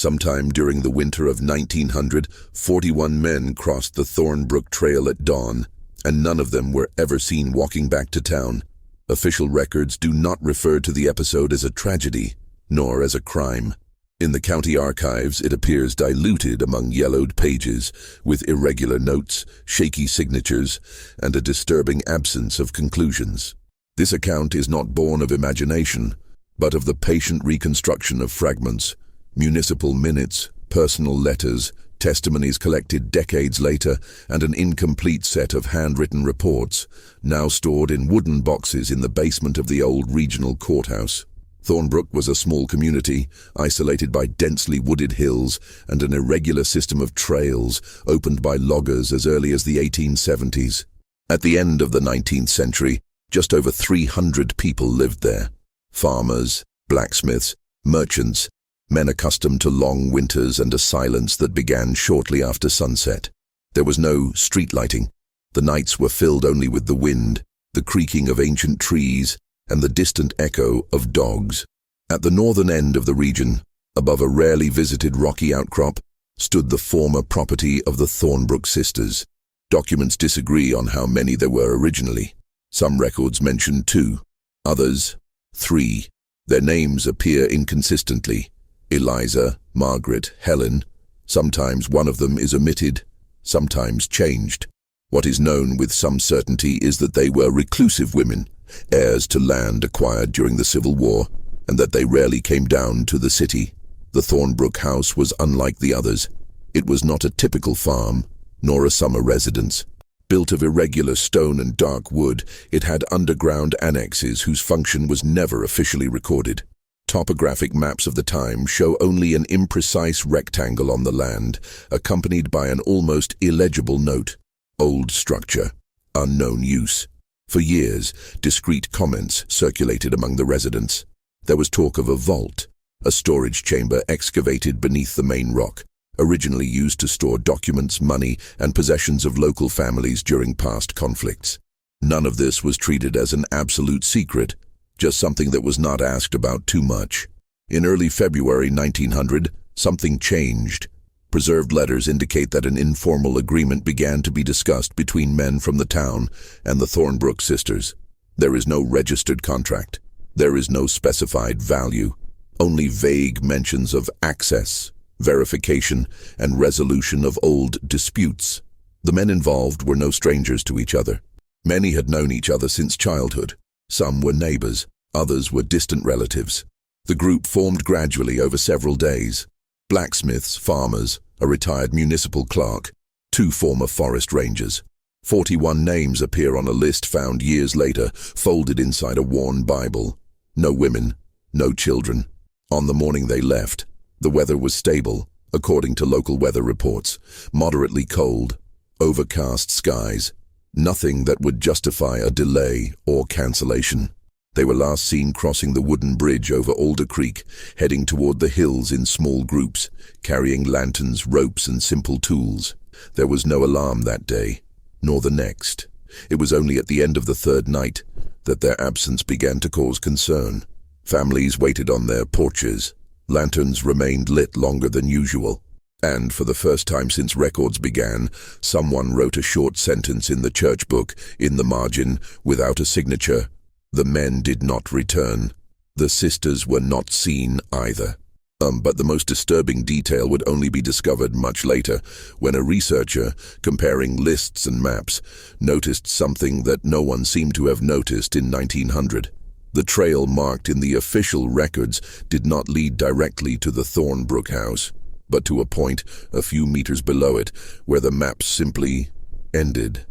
Sometime during the winter of 1900, 41 men crossed the Thornbrook Trail at dawn, and none of them were ever seen walking back to town. Official records do not refer to the episode as a tragedy, nor as a crime. In the county archives, it appears diluted among yellowed pages, with irregular notes, shaky signatures, and a disturbing absence of conclusions. This account is not born of imagination, but of the patient reconstruction of fragments, municipal minutes, personal letters, testimonies collected decades later, and an incomplete set of handwritten reports, now stored in wooden boxes in the basement of the old regional courthouse. Thornbrook was a small community, isolated by densely wooded hills and an irregular system of trails opened by loggers as early as the 1870s. At the end of the 19th century, just over 300 people lived there. Farmers, blacksmiths, merchants, men accustomed to long winters and a silence that began shortly after sunset. There was no street lighting. The nights were filled only with the wind, the creaking of ancient trees, and the distant echo of dogs. At the northern end of the region, above a rarely visited rocky outcrop, stood the former property of the Thornbrook sisters. Documents disagree on how many there were originally. Some records mention 2, others 3. Their names appear inconsistently. Eliza, Margaret, Helen. Sometimes one of them is omitted, sometimes changed. What is known with some certainty is that they were reclusive women, heirs to land acquired during the Civil War, and that they rarely came down to the city. The Thornbrook house was unlike the others. It was not a typical farm, nor a summer residence. Built of irregular stone and dark wood, it had underground annexes whose function was never officially recorded. Topographic maps of the time show only an imprecise rectangle on the land, accompanied by an almost illegible note: old structure, unknown use. For years, discreet comments circulated among the residents. There was talk of a vault, a storage chamber excavated beneath the main rock, originally used to store documents, money, and possessions of local families during past conflicts. None of this was treated as an absolute secret, just something that was not asked about too much. In early February 1900, something changed. Preserved letters indicate that an informal agreement began to be discussed between men from the town and the Thornbrook sisters. There is no registered contract. There is no specified value. Only vague mentions of access, verification, and resolution of old disputes. The men involved were no strangers to each other. Many had known each other since childhood. Some were neighbors, others were distant relatives. The group formed gradually over several days. Blacksmiths, farmers, a retired municipal clerk, 2 former forest rangers. 41 names appear on a list found years later, folded inside a worn Bible. No women, no children. On the morning they left, the weather was stable, according to local weather reports, moderately cold, overcast skies, nothing that would justify a delay or cancellation. They were last seen crossing the wooden bridge over Alder Creek, heading toward the hills in small groups, carrying lanterns, ropes, and simple tools. There was no alarm that day, nor the next. It was only at the end of the 3rd night that their absence began to cause concern. Families waited on their porches. Lanterns remained lit longer than usual. And for the first time since records began, someone wrote a short sentence in the church book, in the margin, without a signature. The men did not return. The sisters were not seen either. But the most disturbing detail would only be discovered much later, when a researcher, comparing lists and maps, noticed something that no one seemed to have noticed in 1900. The trail marked in the official records did not lead directly to the Thornbrook house, but to a point a few meters below it, where the map simply ended.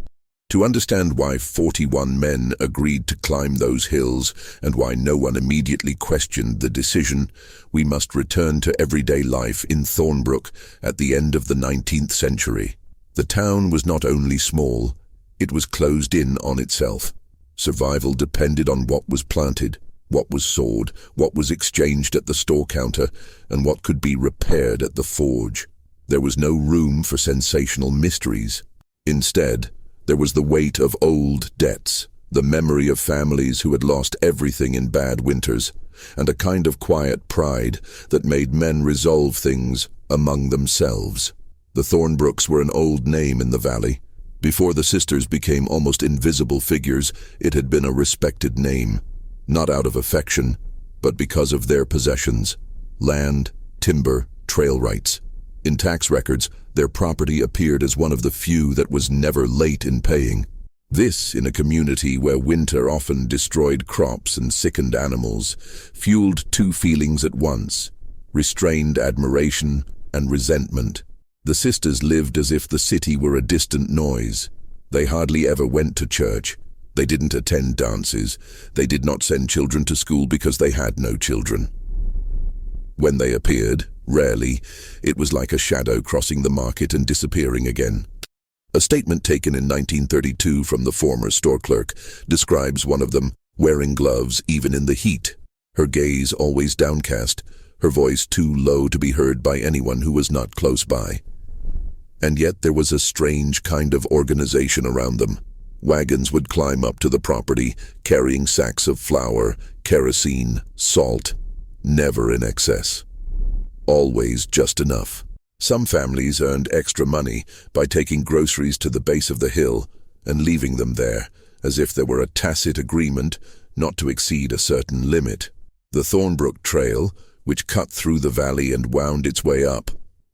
To understand why 41 men agreed to climb those hills and why no one immediately questioned the decision, we must return to everyday life in Thornbrook at the end of the 19th century. The town was not only small, it was closed in on itself. Survival depended on what was planted, what was sowed, what was exchanged at the store counter, and what could be repaired at the forge. There was no room for sensational mysteries. Instead, there was the weight of old debts, the memory of families who had lost everything in bad winters, and a kind of quiet pride that made men resolve things among themselves. The Thornbrooks were an old name in the valley. Before the sisters became almost invisible figures, it had been a respected name, not out of affection, but because of their possessions: land, timber, trail rights. In tax records, their property appeared as one of the few that was never late in paying. This, in a community where winter often destroyed crops and sickened animals, fueled two feelings at once: restrained admiration and resentment. The sisters lived as if the city were a distant noise. They hardly ever went to church. They didn't attend dances. They did not send children to school because they had no children. When they appeared, rarely, it was like a shadow crossing the market and disappearing again. A statement taken in 1932 from the former store clerk describes one of them wearing gloves even in the heat, her gaze always downcast, her voice too low to be heard by anyone who was not close by. And yet there was a strange kind of organization around them. Wagons would climb up to the property, carrying sacks of flour, kerosene, salt, never in excess. Always just enough. Some families earned extra money by taking groceries to the base of the hill and leaving them there, as if there were a tacit agreement not to exceed a certain limit. The Thornbrook Trail, which cut through the valley and wound its way up,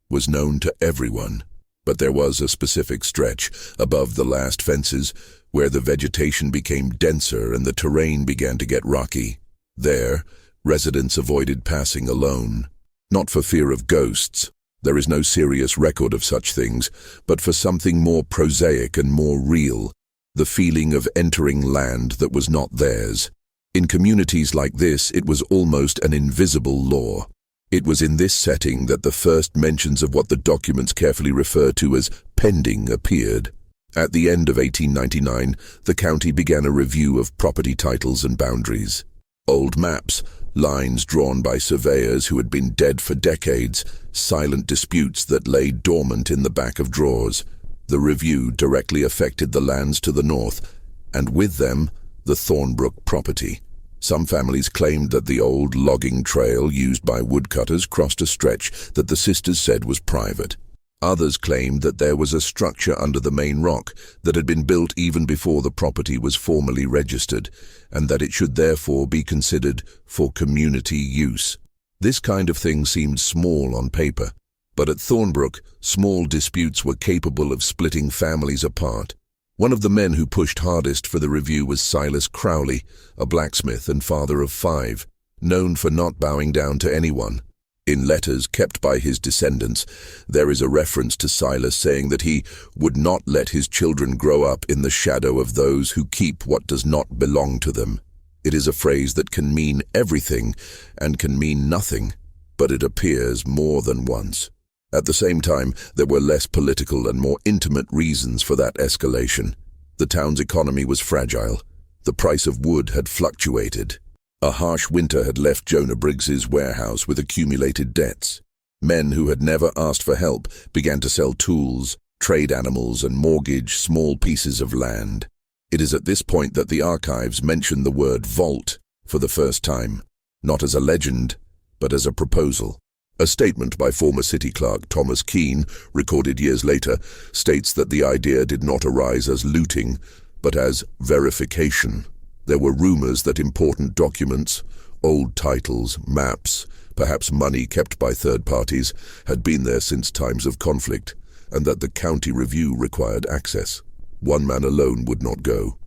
was known to everyone. But there was a specific stretch above the last fences where the vegetation became denser and the terrain began to get rocky. There, residents avoided passing alone. Not for fear of ghosts. There is no serious record of such things, but for something more prosaic and more real, the feeling of entering land that was not theirs. In communities like this, it was almost an invisible law. It was in this setting that the first mentions of what the documents carefully refer to as pending appeared. At the end of 1899, the county began a review of property titles and boundaries. Old maps, lines drawn by surveyors who had been dead for decades, silent disputes that lay dormant in the back of drawers. The review directly affected the lands to the north, and with them, the Thornbrook property. Some families claimed that the old logging trail used by woodcutters crossed a stretch that the sisters said was private. Others claimed that there was a structure under the main rock that had been built even before the property was formally registered, and that it should therefore be considered for community use. This kind of thing seemed small on paper, but at Thornbrook, small disputes were capable of splitting families apart. One of the men who pushed hardest for the review was Silas Crowley, a blacksmith and father of 5, known for not bowing down to anyone. In letters kept by his descendants, there is a reference to Silas saying that he would not let his children grow up in the shadow of those who keep what does not belong to them. It is a phrase that can mean everything and can mean nothing, but it appears more than once. At the same time, there were less political and more intimate reasons for that escalation. The town's economy was fragile. The price of wood had fluctuated. A harsh winter had left Jonah Briggs's warehouse with accumulated debts. Men who had never asked for help began to sell tools, trade animals, and mortgage small pieces of land. It is at this point that the archives mention the word vault for the first time, not as a legend, but as a proposal. A statement by former city clerk Thomas Keene, recorded years later, states that the idea did not arise as looting, but as verification. There were rumors that important documents, old titles, maps, perhaps money kept by third parties, had been there since times of conflict, and that the county review required access. One man alone would not go.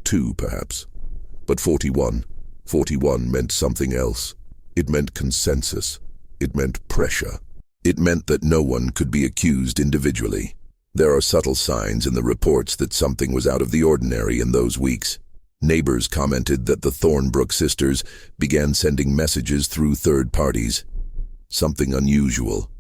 2, perhaps. But 41 meant something else. It meant consensus. It meant pressure. It meant that no one could be accused individually. There are subtle signs in the reports that something was out of the ordinary in those weeks. Neighbors commented that the Thornbrook sisters began sending messages through third parties. Something unusual.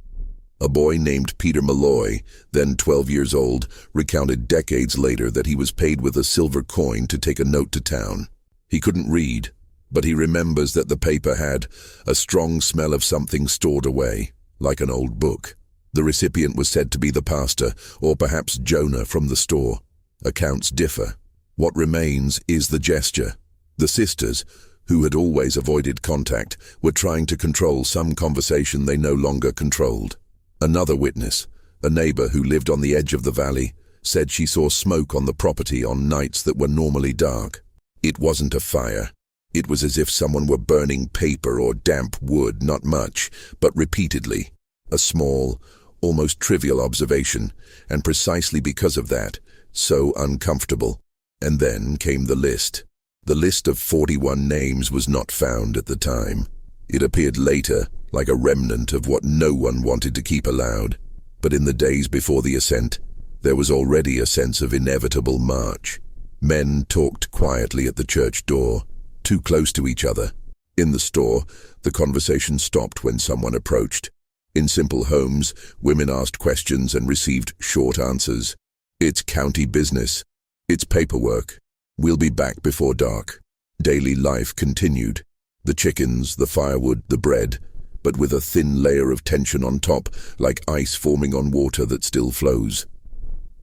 A boy named Peter Malloy, then 12 years old, recounted decades later that he was paid with a silver coin to take a note to town. He couldn't read, but he remembers that the paper had a strong smell of something stored away, like an old book. The recipient was said to be the pastor, or perhaps Jonah from the store. Accounts differ. What remains is the gesture. The sisters, who had always avoided contact, were trying to control some conversation they no longer controlled. Another witness, a neighbor who lived on the edge of the valley, said she saw smoke on the property on nights that were normally dark. It wasn't a fire. It was as if someone were burning paper or damp wood, not much, but repeatedly. A small, almost trivial observation, and precisely because of that, so uncomfortable. And then came the list. The list of 41 names was not found at the time. It appeared later, like a remnant of what no one wanted to keep aloud. But in the days before the ascent, there was already a sense of inevitable march. Men talked quietly at the church door, too close to each other. In the store, the conversation stopped when someone approached. In simple homes, women asked questions and received short answers. It's county business. It's paperwork. We'll be back before dark. Daily life continued. The chickens, the firewood, the bread, but with a thin layer of tension on top, like ice forming on water that still flows.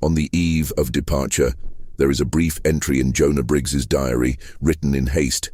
On the eve of departure, there is a brief entry in Jonah Briggs's diary, written in haste.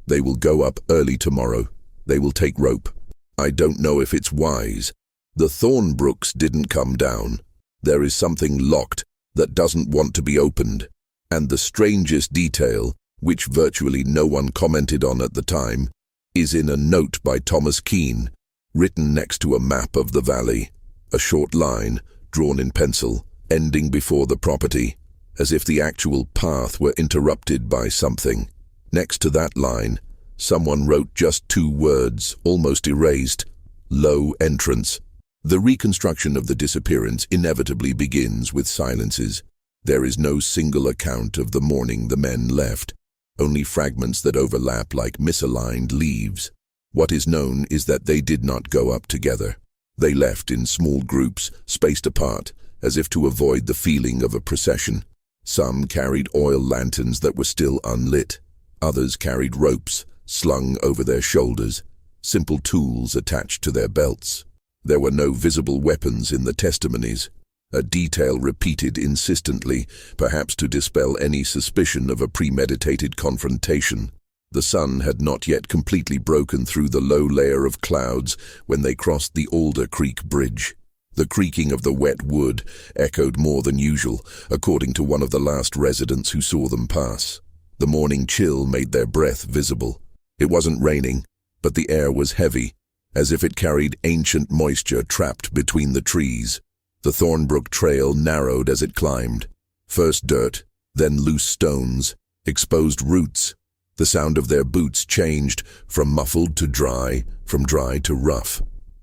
They will go up early tomorrow. They will take rope. I don't know if it's wise. The Thornbrooks didn't come down. There is something locked that doesn't want to be opened. And the strangest detail, which virtually no one commented on at the time, is in a note by Thomas Keene, written next to a map of the valley. A short line, drawn in pencil, ending before the property, as if the actual path were interrupted by something. Next to that line, someone wrote just 2 words, almost erased: low entrance. The reconstruction of the disappearance inevitably begins with silences. There is no single account of the morning the men left, only fragments that overlap like misaligned leaves. What is known is that they did not go up together. They left in small groups, spaced apart, as if to avoid the feeling of a procession. Some carried oil lanterns that were still unlit. Others carried ropes, slung over their shoulders, simple tools attached to their belts. There were no visible weapons in the testimonies, a detail repeated insistently, perhaps to dispel any suspicion of a premeditated confrontation. The sun had not yet completely broken through the low layer of clouds when they crossed the Alder Creek Bridge. The creaking of the wet wood echoed more than usual, according to one of the last residents who saw them pass. The morning chill made their breath visible. It wasn't raining, but the air was heavy, as if it carried ancient moisture trapped between the trees. The Thornbrook trail narrowed as it climbed. First dirt, then loose stones, exposed roots. The sound of their boots changed from muffled to dry, from dry to rough.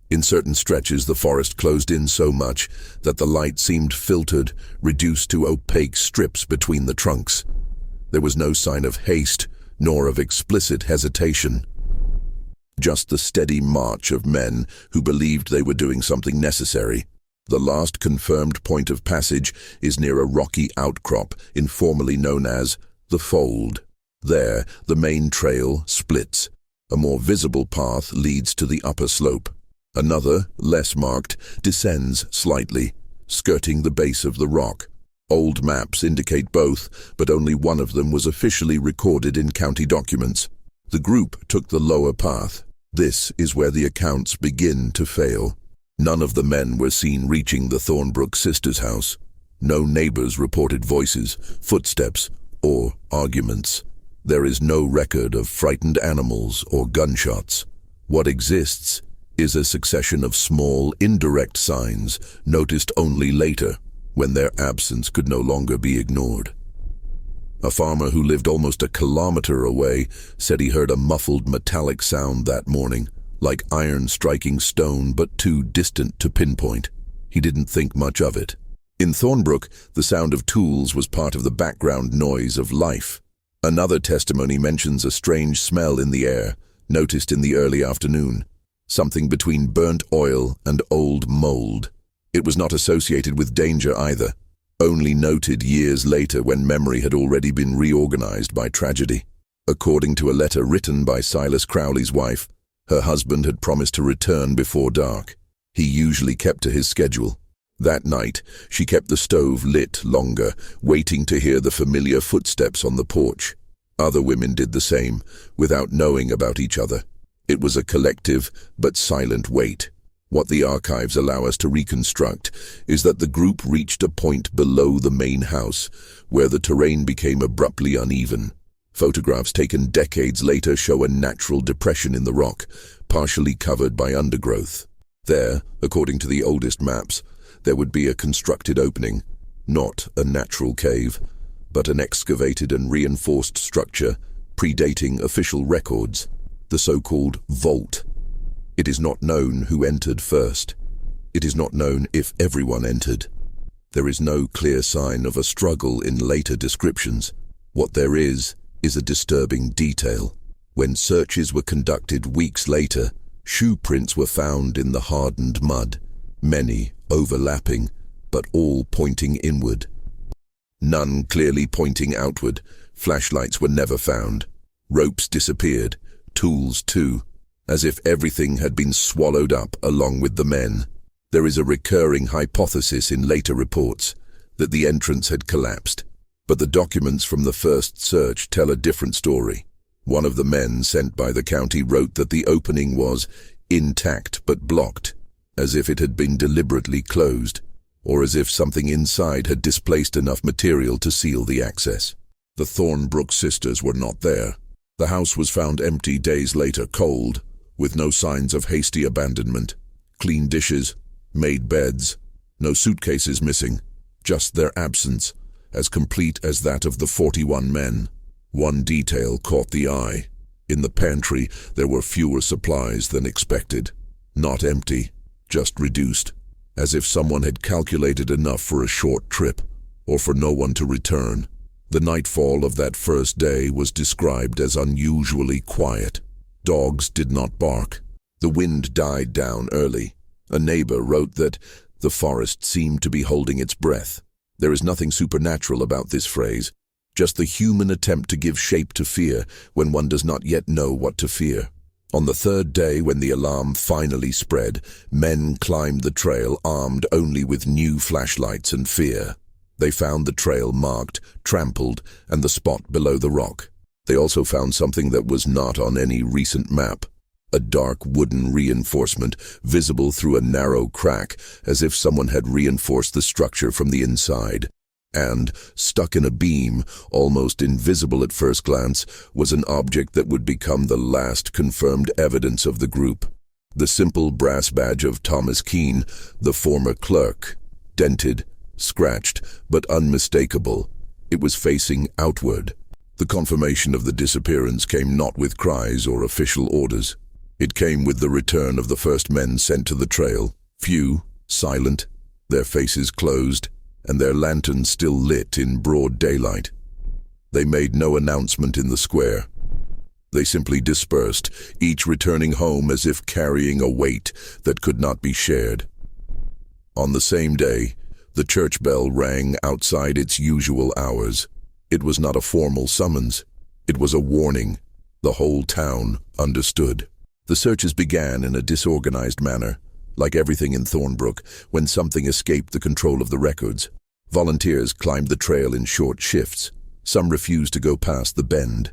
In certain stretches the forest closed in so much that the light seemed filtered, reduced to opaque strips between the trunks. There was no sign of haste, nor of explicit hesitation. Just the steady march of men who believed they were doing something necessary. The last confirmed point of passage is near a rocky outcrop informally known as the Fold. There, the main trail splits. A more visible path leads to the upper slope. Another, less marked, descends slightly, skirting the base of the rock. Old maps indicate both, but only one of them was officially recorded in county documents. The group took the lower path. This is where the accounts begin to fail. None of the men were seen reaching the Thornbrook sisters' house. No neighbors reported voices, footsteps, or arguments. There is no record of frightened animals or gunshots. What exists is a succession of small, indirect signs noticed only later, when their absence could no longer be ignored. A farmer who lived almost a kilometer away said he heard a muffled metallic sound that morning, like iron striking stone but too distant to pinpoint. He didn't think much of it. In Thornbrook, the sound of tools was part of the background noise of life. Another testimony mentions a strange smell in the air, noticed in the early afternoon, something between burnt oil and old mold. It was not associated with danger either, only noted years later when memory had already been reorganized by tragedy. According to a letter written by Silas Crowley's wife, her husband had promised to return before dark. He usually kept to his schedule. That night, she kept the stove lit longer, waiting to hear the familiar footsteps on the porch. Other women did the same, without knowing about each other. It was a collective but silent wait. What the archives allow us to reconstruct is that the group reached a point below the main house, where the terrain became abruptly uneven. Photographs taken decades later show a natural depression in the rock, partially covered by undergrowth. There, according to the oldest maps, there would be a constructed opening, not a natural cave, but an excavated and reinforced structure predating official records, the so-called vault. It is not known who entered first. It is not known if everyone entered. There is no clear sign of a struggle in later descriptions. What there is a disturbing detail. When searches were conducted weeks later, shoe prints were found in the hardened mud, many overlapping, but all pointing inward. None clearly pointing outward. Flashlights were never found. Ropes disappeared, tools too, as if everything had been swallowed up along with the men. There is a recurring hypothesis in later reports that the entrance had collapsed, but the documents from the first search tell a different story. One of the men sent by the county wrote that the opening was intact but blocked, as if it had been deliberately closed, or as if something inside had displaced enough material to seal the access. The Thornbrook sisters were not there. The house was found empty days later, cold, with no signs of hasty abandonment. Clean dishes, made beds, no suitcases missing, just their absence, as complete as that of the 41 men. One detail caught the eye. In the pantry, there were fewer supplies than expected. Not empty, just reduced, as if someone had calculated enough for a short trip, or for no one to return. The nightfall of that first day was described as unusually quiet. Dogs did not bark. The wind died down early. A neighbor wrote that the forest seemed to be holding its breath. There is nothing supernatural about this phrase, just the human attempt to give shape to fear when one does not yet know what to fear. On the third day, when the alarm finally spread, men climbed the trail armed only with new flashlights and fear. They found the trail marked, trampled, and the spot below the rock. They also found something that was not on any recent map. A dark wooden reinforcement visible through a narrow crack, as if someone had reinforced the structure from the inside. And, stuck in a beam, almost invisible at first glance, was an object that would become the last confirmed evidence of the group. The simple brass badge of Thomas Keene, the former clerk, dented, scratched, but unmistakable. It was facing outward. The confirmation of the disappearance came not with cries or official orders. It came with the return of the first men sent to the trail, few, silent, their faces closed, and their lanterns still lit in broad daylight. They made no announcement in the square. They simply dispersed, each returning home as if carrying a weight that could not be shared. On the same day, the church bell rang outside its usual hours. It was not a formal summons. It was a warning. The whole town understood. The searches began in a disorganized manner. Like everything in Thornbrook, when something escaped the control of the records. Volunteers climbed the trail in short shifts. Some refused to go past the bend.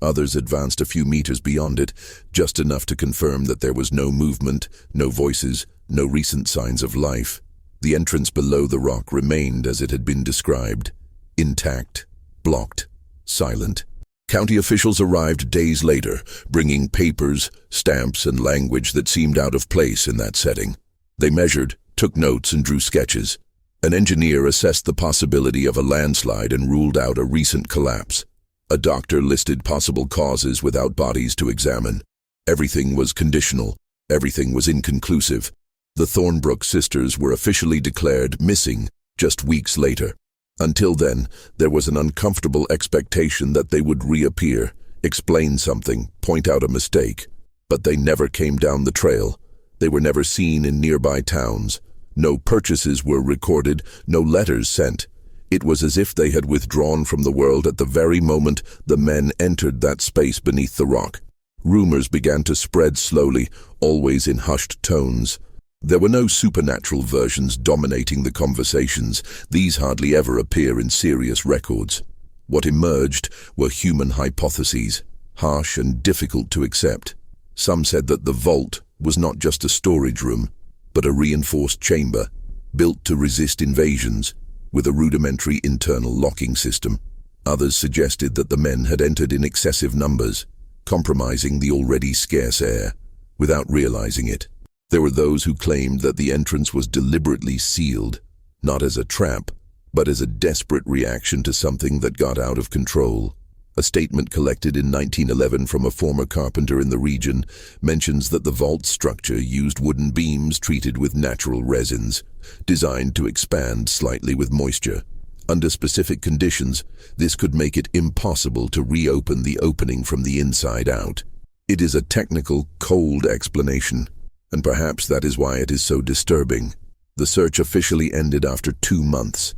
Others advanced a few meters beyond it, just enough to confirm that there was no movement, no voices, no recent signs of life. The entrance below the rock remained as it had been described, intact, blocked, silent. County officials arrived days later, bringing papers, stamps, and language that seemed out of place in that setting. They measured, took notes, and drew sketches. An engineer assessed the possibility of a landslide and ruled out a recent collapse. A doctor listed possible causes without bodies to examine. Everything was conditional. Everything was inconclusive. The Thornbrook sisters were officially declared missing just weeks later. Until then, there was an uncomfortable expectation that they would reappear, explain something, point out a mistake. But they never came down the trail. They were never seen in nearby towns. No purchases were recorded, no letters sent. It was as if they had withdrawn from the world at the very moment the men entered that space beneath the rock. Rumors began to spread slowly, always in hushed tones. There were no supernatural versions dominating the conversations. These hardly ever appear in serious records. What emerged were human hypotheses, harsh and difficult to accept. Some said that the vault was not just a storage room, but a reinforced chamber, built to resist invasions, with a rudimentary internal locking system. Others suggested that the men had entered in excessive numbers, compromising the already scarce air, without realizing it. There were those who claimed that the entrance was deliberately sealed, not as a trap, but as a desperate reaction to something that got out of control. A statement collected in 1911 from a former carpenter in the region mentions that the vault structure used wooden beams treated with natural resins, designed to expand slightly with moisture. Under specific conditions, this could make it impossible to reopen the opening from the inside out. It is a technical, cold explanation, and perhaps that is why it is so disturbing. The search officially ended after 2 months.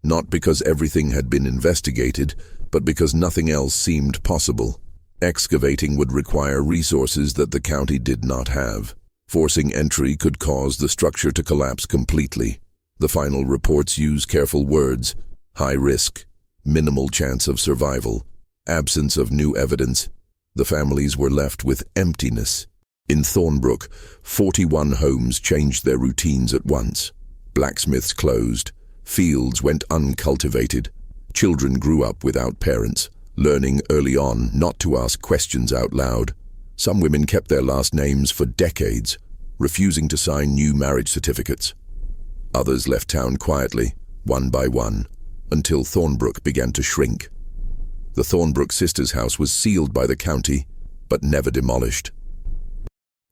Not because everything had been investigated, but because nothing else seemed possible. Excavating would require resources that the county did not have. Forcing entry could cause the structure to collapse completely. The final reports use careful words: high risk, minimal chance of survival, absence of new evidence. The families were left with emptiness. In Thornbrook, 41 homes changed their routines at once. Blacksmiths closed. Fields went uncultivated. Children grew up without parents, learning early on not to ask questions out loud. Some women kept their last names for decades, refusing to sign new marriage certificates. Others left town quietly, one by one, until Thornbrook began to shrink. The Thornbrook sisters' house was sealed by the county, but never demolished.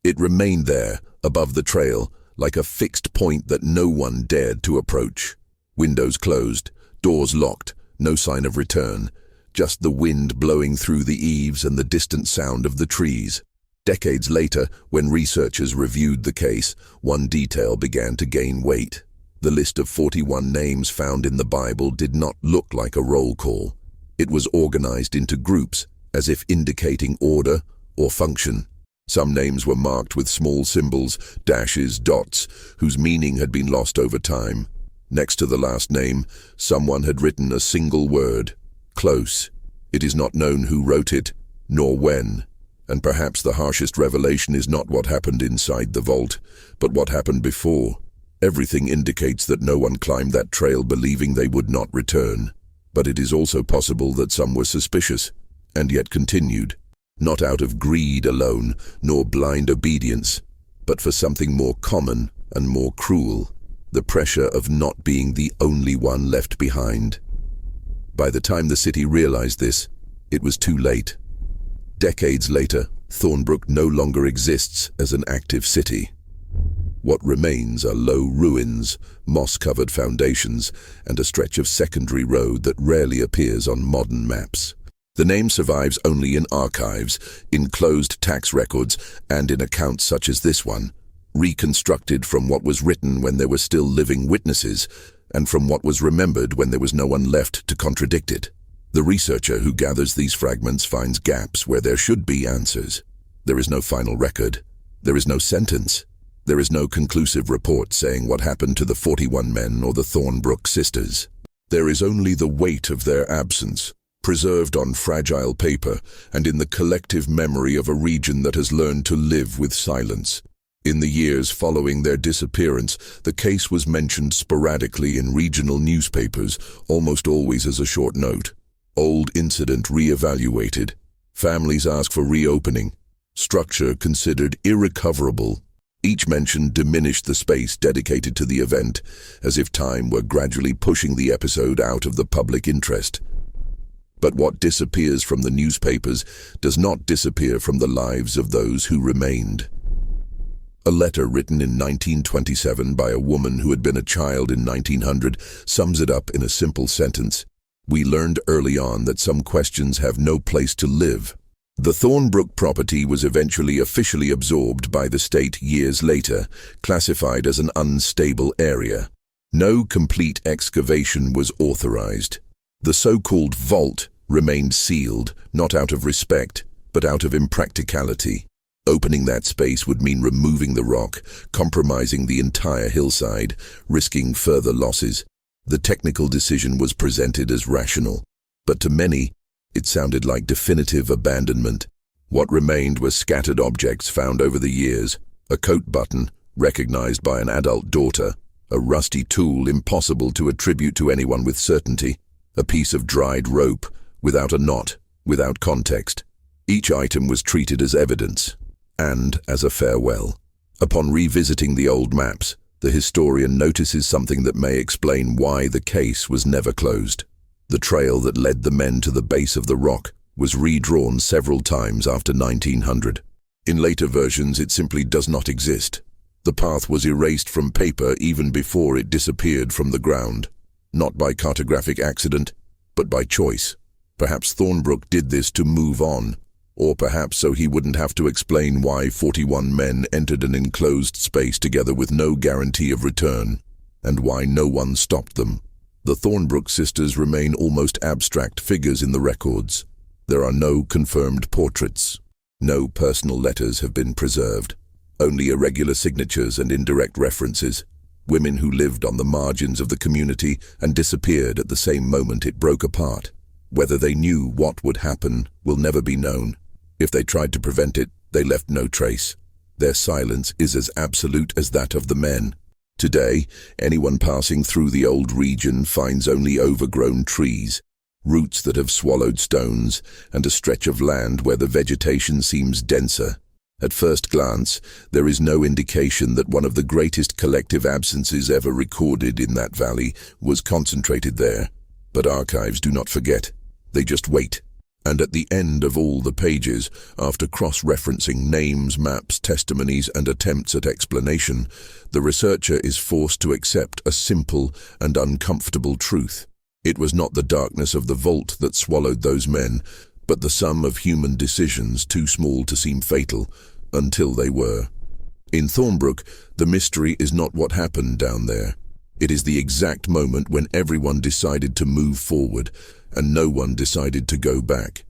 It remained there, above the trail, like a fixed point that no one dared to approach. Windows closed, doors locked, no sign of return, just the wind blowing through the eaves and the distant sound of the trees. Decades later, when researchers reviewed the case, one detail began to gain weight. The list of 41 names found in the Bible did not look like a roll call. It was organized into groups, as if indicating order or function. Some names were marked with small symbols, dashes, dots, whose meaning had been lost over time. Next to the last name, someone had written a single word: close. It is not known who wrote it, nor when. And perhaps the harshest revelation is not what happened inside the vault, but what happened before. Everything indicates that no one climbed that trail believing they would not return. But it is also possible that some were suspicious, and yet continued. Not out of greed alone, nor blind obedience, but for something more common and more cruel: the pressure of not being the only one left behind. By the time the city realized this, it was too late. Decades later, Thornbrook no longer exists as an active city. What remains are low ruins, moss-covered foundations, and a stretch of secondary road that rarely appears on modern maps. The name survives only in archives, in closed tax records, and in accounts such as this one, reconstructed from what was written when there were still living witnesses, and from what was remembered when there was no one left to contradict it. The researcher who gathers these fragments finds gaps where there should be answers. There is no final record. There is no sentence. There is no conclusive report saying what happened to the 41 men or the Thornbrook sisters. There is only the weight of their absence, preserved on fragile paper and in the collective memory of a region that has learned to live with silence. In the years following their disappearance, the case was mentioned sporadically in regional newspapers, almost always as a short note. Old incident re-evaluated. Families ask for reopening. Structure considered irrecoverable. Each mention diminished the space dedicated to the event, as if time were gradually pushing the episode out of the public interest. But what disappears from the newspapers does not disappear from the lives of those who remained. A letter written in 1927 by a woman who had been a child in 1900 sums it up in a simple sentence: "We learned early on that some questions have no place to live." The Thornbrook property was eventually officially absorbed by the state years later, classified as an unstable area. No complete excavation was authorized. The so-called vault remained sealed, not out of respect, but out of impracticality. Opening that space would mean removing the rock, compromising the entire hillside, risking further losses. The technical decision was presented as rational. but to many, it sounded like definitive abandonment. What remained were scattered objects found over the years, a coat button, recognized by an adult daughter, a rusty tool impossible to attribute to anyone with certainty, a piece of dried rope, without a knot, without context. Each item was treated as evidence, and as a farewell. Upon revisiting the old maps, the historian notices something that may explain why the case was never closed. The trail that led the men to the base of the rock was redrawn several times after 1900. In later versions, it simply does not exist. The path was erased from paper even before it disappeared from the ground, not by cartographic accident, but by choice. Perhaps Thornbrook did this to move on, or perhaps so he wouldn't have to explain why 41 men entered an enclosed space together with no guarantee of return, and why no one stopped them. The Thornbrook sisters remain almost abstract figures in the records. There are no confirmed portraits. No personal letters have been preserved. Only irregular signatures and indirect references. Women who lived on the margins of the community and disappeared at the same moment it broke apart. Whether they knew what would happen will never be known. If they tried to prevent it, they left no trace. Their silence is as absolute as that of the men. Today, anyone passing through the old region finds only overgrown trees, roots that have swallowed stones, and a stretch of land where the vegetation seems denser. At first glance, there is no indication that one of the greatest collective absences ever recorded in that valley was concentrated there. But archives do not forget. They just wait. And at the end of all the pages, after cross-referencing names, maps, testimonies, and attempts at explanation, the researcher is forced to accept a simple and uncomfortable truth. It was not the darkness of the vault that swallowed those men, but the sum of human decisions too small to seem fatal, until they were. In Thornbrook, the mystery is not what happened down there. It is the exact moment when everyone decided to move forward, and no one decided to go back.